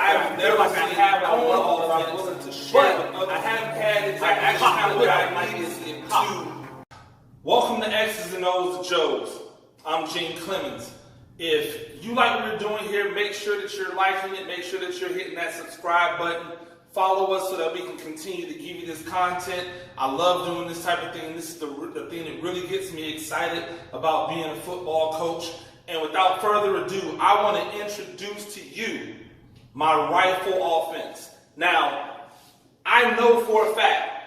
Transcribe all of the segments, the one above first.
I've never seen I have all that I'm willing to share with others. I haven't had exactly what I needed to. Welcome to X's and O's to Joe's. I'm Gene Clemens. If you like what we're doing here, make sure that you're liking it. Make sure that you're hitting that subscribe button. Follow us so that we can continue to give you this content. I love doing this type of thing. This is the thing that really gets me excited about being a football coach. And without further ado, I want to introduce to you my rifle offense. Now, I know for a fact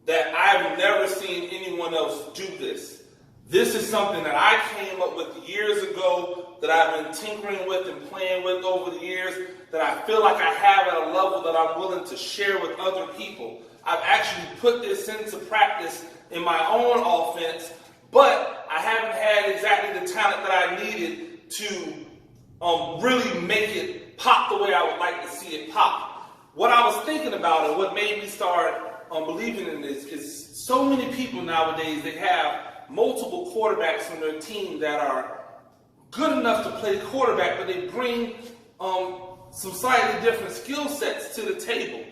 that I've never seen anyone else do this. This is something that I came up with years ago, that I've been tinkering with and playing with over the years, that I feel like I have at a level that I'm willing to share with other people. I've actually put this into practice in my own offense, but I haven't had exactly the talent that I needed to really make it pop the way I would like to see it pop. What I was thinking about and what made me start believing in this is so many people nowadays, they have multiple quarterbacks on their team that are good enough to play quarterback, but they bring some slightly different skill sets to the table.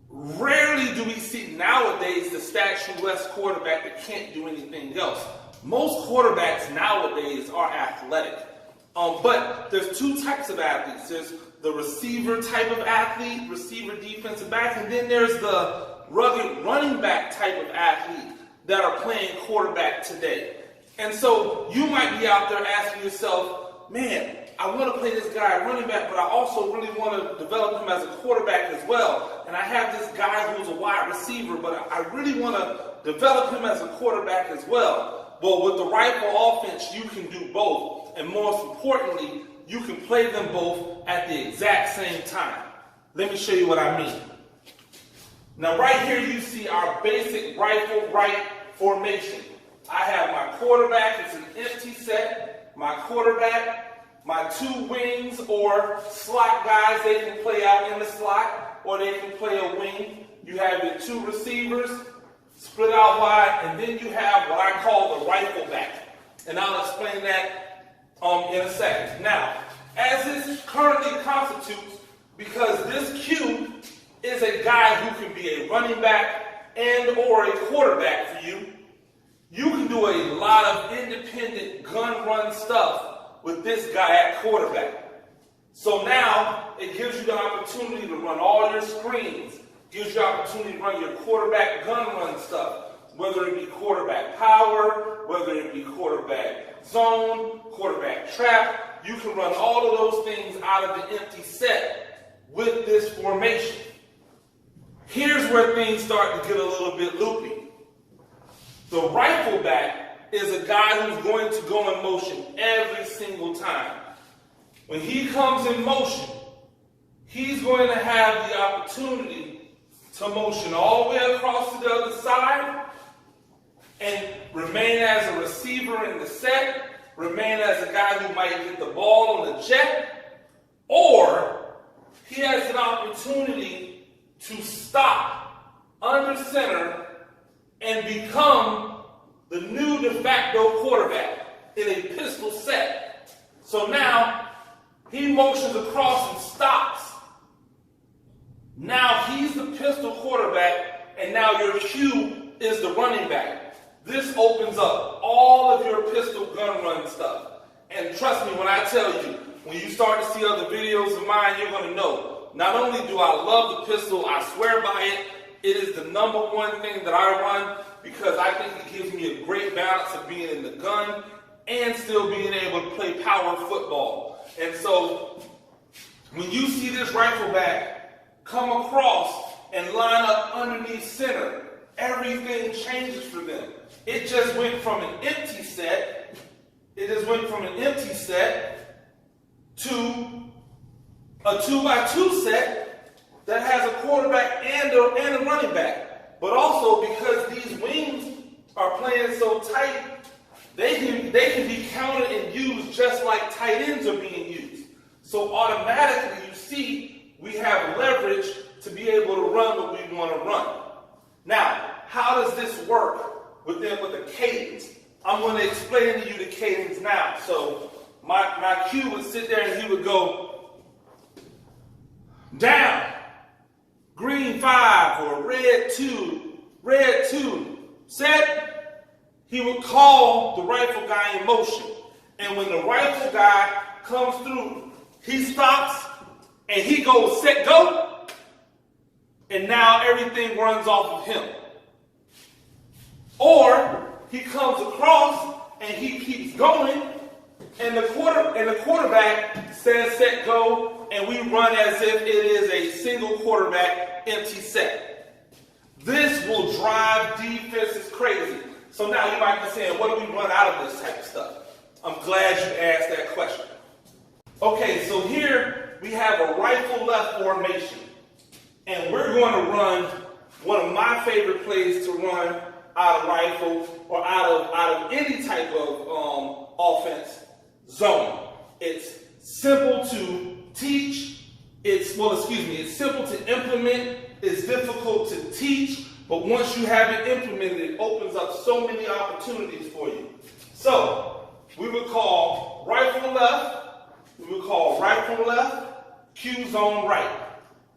Rarely do we see nowadays the statuesque quarterback that can't do anything else. Most quarterbacks nowadays are athletic. But there's two types of athletes. There's the receiver type of athlete, receiver defensive back, and then there's the rugged running back type of athlete that are playing quarterback today. And so you might be out there asking yourself, man, I want to play this guy running back, but I also really want to develop him as a quarterback as well. And I have this guy who's a wide receiver, but I really want to develop him as a quarterback as well. Well, with the rifle offense, you can do both. And most importantly, you can play them both at the exact same time. Let me show you what I mean. Now, right here, you see our basic rifle right formation. I have my quarterback, it's an empty set, my quarterback, my two wings or slot guys, they can play out in the slot or they can play a wing. You have your two receivers split out wide, and then you have what I call the rifle back. And I'll explain that in a second. Now, as this currently constitutes, because this Q is a guy who can be a running back and or a quarterback for you, you can do a lot of independent gun run stuff with this guy at quarterback. So now it gives you the opportunity to run all your screens, gives you the opportunity to run your quarterback gun run stuff, whether it be quarterback power, whether it be quarterback zone, quarterback trap. You can run all of those things out of the empty set with this formation. Here's where things start to get a little bit loopy. The rifle back is a guy who's going to go in motion every single time. When he comes in motion, he's going to have the opportunity to motion all the way across to the other side and remain as a receiver in the set, remain as a guy who might get the ball on the jet, or he has an opportunity to stop under center and become the new de facto quarterback in a pistol set. So now he motions across and stops. Now he's the pistol quarterback, and now your Q is the running back. This opens up all of your pistol gun run stuff. And trust me when I tell you, when you start to see other videos of mine, you're going to know. Not only do I love the pistol, I swear by it. It is the number one thing that I run because I think it gives me a great balance of being in the gun and still being able to play power football. And so when you see this rifle back come across and line up underneath center, everything changes for them. It just went from an empty set, to a 2x2 set that has a quarterback and a running back. But also because these wings are playing so tight, they can be counted and used just like tight ends are being used. So automatically you see we have leverage to be able to run what we want to run. Now, how does this work with the cadence? I'm going to explain to you the cadence now. So my Q would sit there and he would go down, green 5 or red 2, set, he would call the rifle guy in motion. And when the rifle guy comes through, he stops and he goes, set, go. And now everything runs off of him. Or he comes across and he keeps going, and the quarterback says set, go, and we run as if it is a single quarterback empty set. This will drive defenses crazy. So now you might be saying, what do we run out of this type of stuff? I'm glad you asked that question. Okay, so here we have a rifle left formation. And we're going to run one of my favorite plays to run out of rifle or out of any type of offense, zone. It's simple to teach. It's simple to implement. It's difficult to teach. But once you have it implemented, it opens up so many opportunities for you. So we would call rifle left, Q zone right.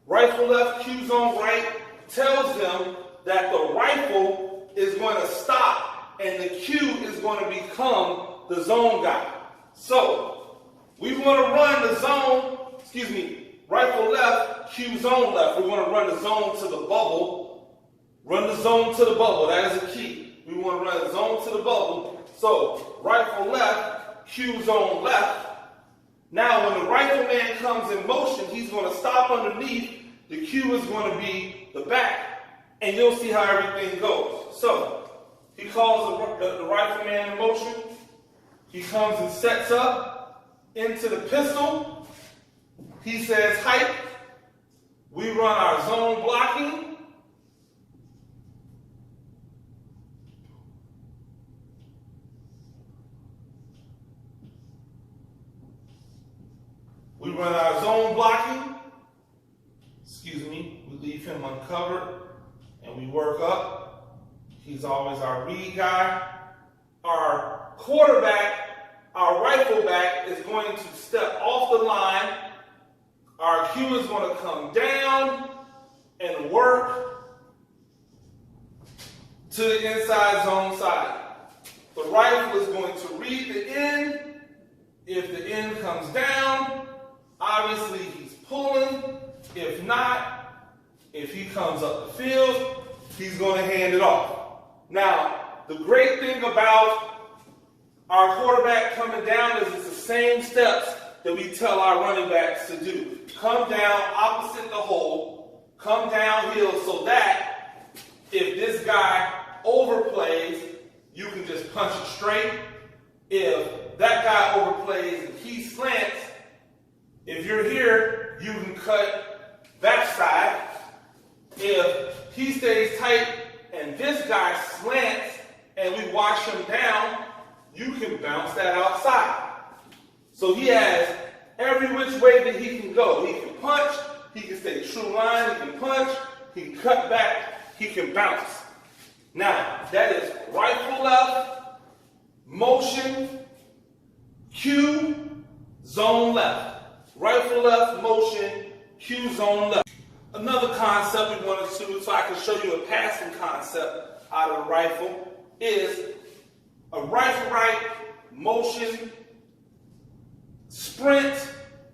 Rifle left, Q zone right tells them that the rifle is going to stop and the Q is going to become the zone guy. So we want to run the zone, rifle left, Q zone left. We want to run the zone to the bubble. Run the zone to the bubble. That is a key. We want to run the zone to the bubble. So rifle left, Q zone left. Now when the rifleman comes in motion, he's going to stop underneath. The Q is going to be the back. And you'll see how everything goes. So he calls the rifleman in motion. He comes and sets up into the pistol. He says height. We run our zone blocking. We run our zone blocking. We leave him uncovered and we work up. He's always our read guy. Our quarterback, our rifle back, is going to step off the line. Our Q is going to come down and work to the inside zone side. The rifle is going to read the end. If the end comes down, obviously he's pulling. If not, if he comes up the field, he's going to hand it off. Now, the great thing about our quarterback coming down is it's the same steps that we tell our running backs to do. Come down opposite the hole, come downhill so that if this guy overplays, you can just punch it straight. If that guy overplays and he slants, if you're here, you can cut that side. If he stays tight and this guy slants and we wash him down, you can bounce that outside. So he has every which way that he can go. He can punch, he can stay true line, he can punch, he can cut back, he can bounce. Now, that is rifle left, motion, Q, zone left. Rifle left, motion, Q zone left. Another concept we wanted to, so I can show you a passing concept out of the rifle, is a rifle right, motion, sprint,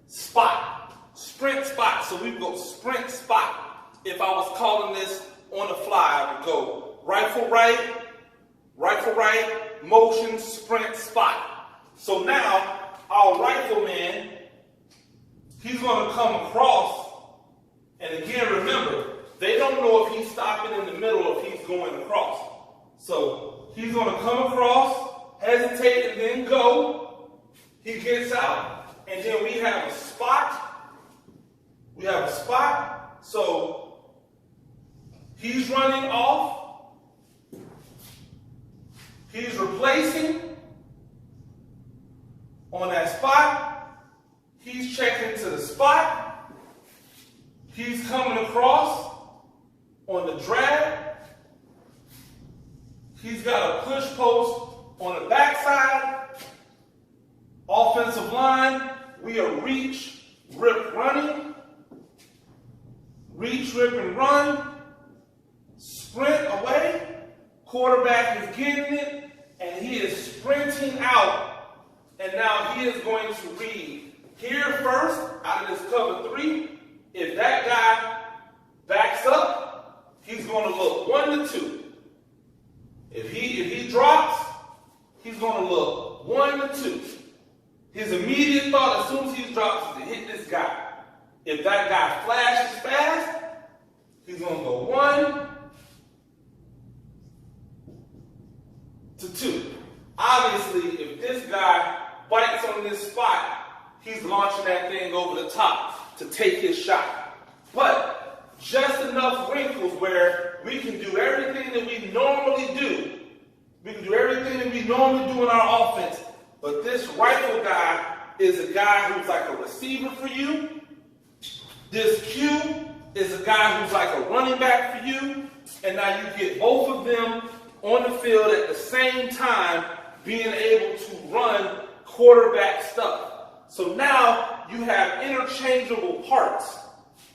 spot. Sprint, spot. So we go sprint, spot. If I was calling this on the fly, I would go rifle right, motion, sprint, spot. So now our rifleman, he's going to come across, and again, remember, they don't know if he's stopping in the middle or if he's going across. So he's going to come across, hesitate, and then go. He gets out, and then we have a spot. So he's running off. He's replacing on that spot. He's checking to the spot. He's coming across on the drag. He's got a push post on the backside. Offensive line, we are reach, rip running. reach, rip, and run, sprint away, quarterback is getting it, and he is sprinting out, and now he is going to read here first out of this cover 3. If that guy backs up, he's going to look 1 to 2. If he drops, he's going to look 1 to 2. His immediate thought as soon as he drops is to hit this guy. If that guy flashes fast, he's going to go 1 to 2. Obviously, if this guy bites on this spot, he's launching that thing over the top to take his shot. But just enough wrinkles where we can do everything that we normally do. We can do everything that we normally do in our offense. But this rifle guy is a guy who's like a receiver for you. This Q is a guy who's like a running back for you. And now you get both of them on the field at the same time being able to run quarterback stuff. So now you have interchangeable parts.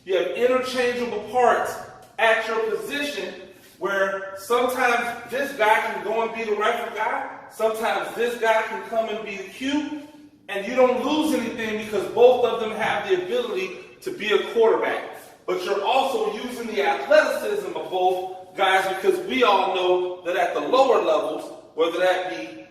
You have interchangeable parts at your position where sometimes this guy can go and be the rifle guy. Sometimes this guy can come and be the Q. And you don't lose anything because both of them have the ability to be a quarterback. But you're also using the athleticism of both guys because we all know that at the lower levels, whether that be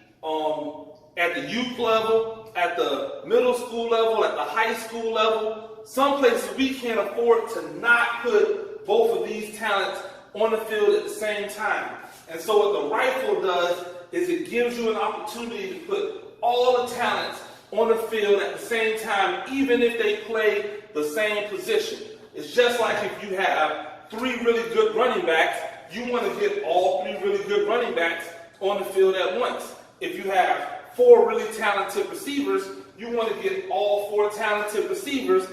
at the youth level, at the middle school level, at the high school level, some places we can't afford to not put both of these talents on the field at the same time. And so what the rifle does is it gives you an opportunity to put all the talents on the field at the same time, even if they play the same position. It's just like if you have 3 really good running backs, you want to get all 3 really good running backs on the field at once. If you have 4 really talented receivers, you want to get all 4 talented receivers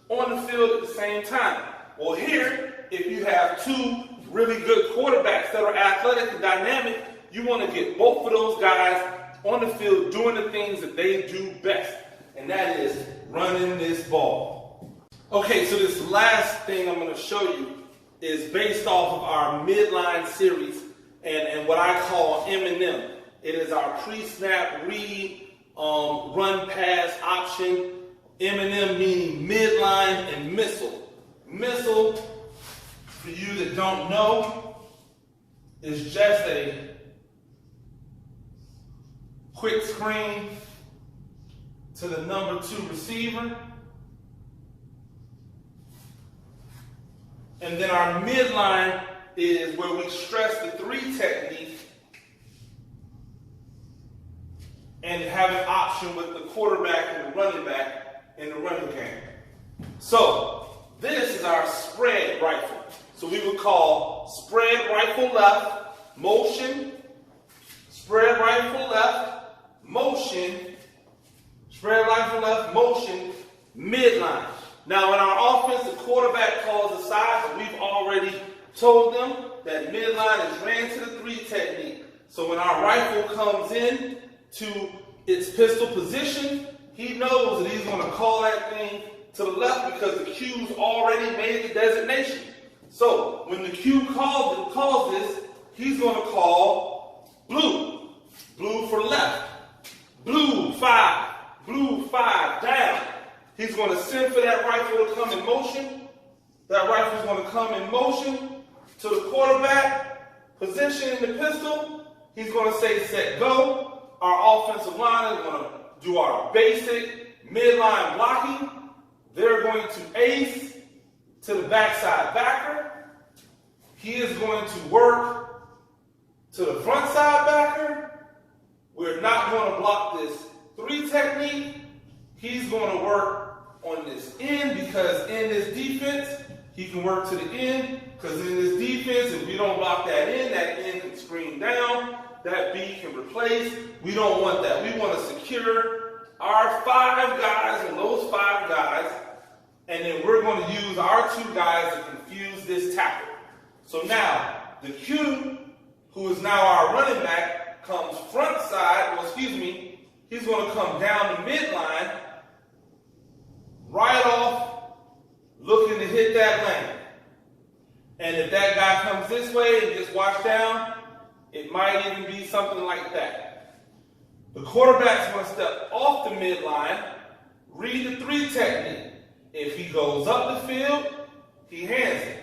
on the field at the same time. Well, here, if you have 2 really good quarterbacks that are athletic and dynamic, you want to get both of those guys on the field doing the things that they do best, and that is running this ball. Okay, so this last thing I'm going to show you is based off of our Midline series and what I call M&M. It is our pre-snap, read, run, pass option. M&M meaning midline and missile. Missile, for you that don't know, is just a quick screen to the number 2 receiver. And then our midline is where we stress the 3 technique and have an option with the quarterback and the running back in the running game. So this is our spread rifle. So we would call spread rifle left, motion, spread rifle left, motion, spread rifle left, motion, midline. Now in our offense, the quarterback calls the side, but we've already told them that midline is ran to the 3 technique. So when our rifle comes in to its pistol position, he knows that he's going to call that thing to the left because the Q's already made the designation. So when the Q calls this, he's going to call blue. Blue for left. Blue 5 down. He's going to send for that rifle to come in motion. That rifle is going to come in motion to the quarterback, position in the pistol. He's going to say set go. Our offensive line is going to do our basic midline blocking. They're going to ace to the backside backer. He is going to work to the front side backer. We're not going to block this 3 technique. He's going to work on this end because in this defense, he can work to the end because in this defense, if we don't block that end can screen down, that B can replace. We don't want that. We want to secure our 5 guys and those 5 guys, and then we're going to use our 2 guys to confuse this tackle. So now, the Q, who is now our running back, comes front side, he's going to come down the midline, right off, looking to hit that lane. And if that guy comes this way and gets washed down, it might even be something like that. The quarterback's going to step off the midline, read the 3 technique. If he goes up the field, he hands it.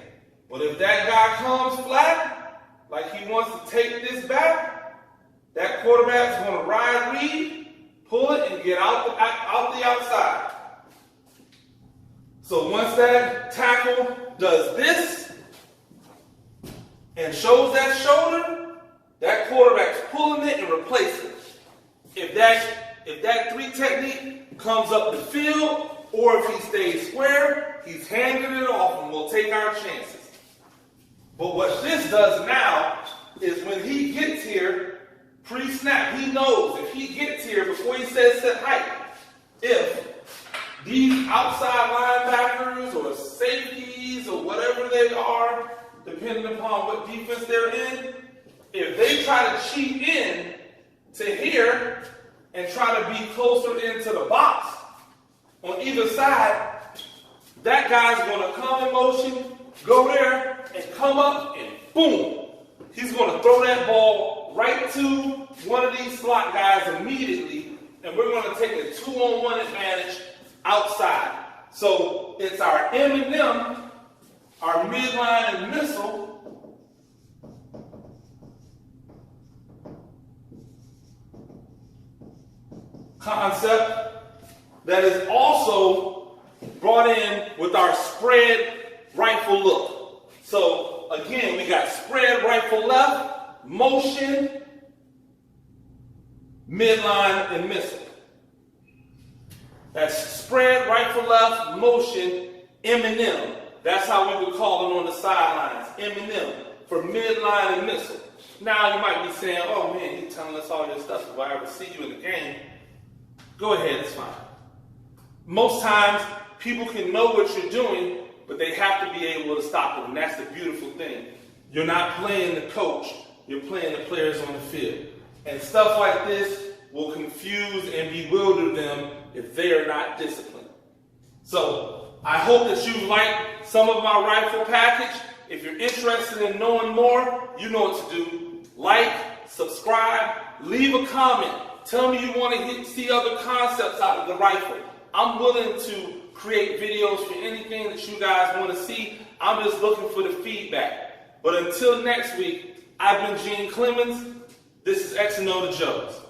But if that guy comes flat, like he wants to take this back, that quarterback's going to ride read, pull it, and get out the outside. So once that tackle does this and shows that shoulder, that quarterback's pulling it and replacing it. If that 3 technique comes up the field, or if he stays square, he's handing it off and we'll take our chances. But what this does now is when he gets here, pre-snap, he knows if he gets here before he says set height, if these outside linebackers or safeties or whatever they are, depending upon what defense they're in, if they try to cheat in to here and try to be closer into the box on either side, that guy's going to come in motion, go there, and come up, and boom, he's going to throw that ball right to one of these slot guys immediately, and we're going to take a 2-on-1 advantage outside. So it's our M&M, our midline and missile, concept that is also brought in with our spread rifle look. So again, we got spread rifle left, motion, midline, and missile. That's spread rifle left, motion, M&M. That's how we would call it on the sidelines, M&M, for midline and missile. Now you might be saying, oh man, you're telling us all this stuff. If I ever see you in the game, go ahead, it's fine. Most times, people can know what you're doing, but they have to be able to stop it, and that's the beautiful thing. You're not playing the coach, you're playing the players on the field. And stuff like this will confuse and bewilder them if they are not disciplined. So, I hope that you like some of my rifle package. If you're interested in knowing more, you know what to do. Like, subscribe, leave a comment. Tell me you want to see other concepts out of the rifle. I'm willing to create videos for anything that you guys want to see. I'm just looking for the feedback. But until next week, I've been Gene Clemens. This is X and O to Joes.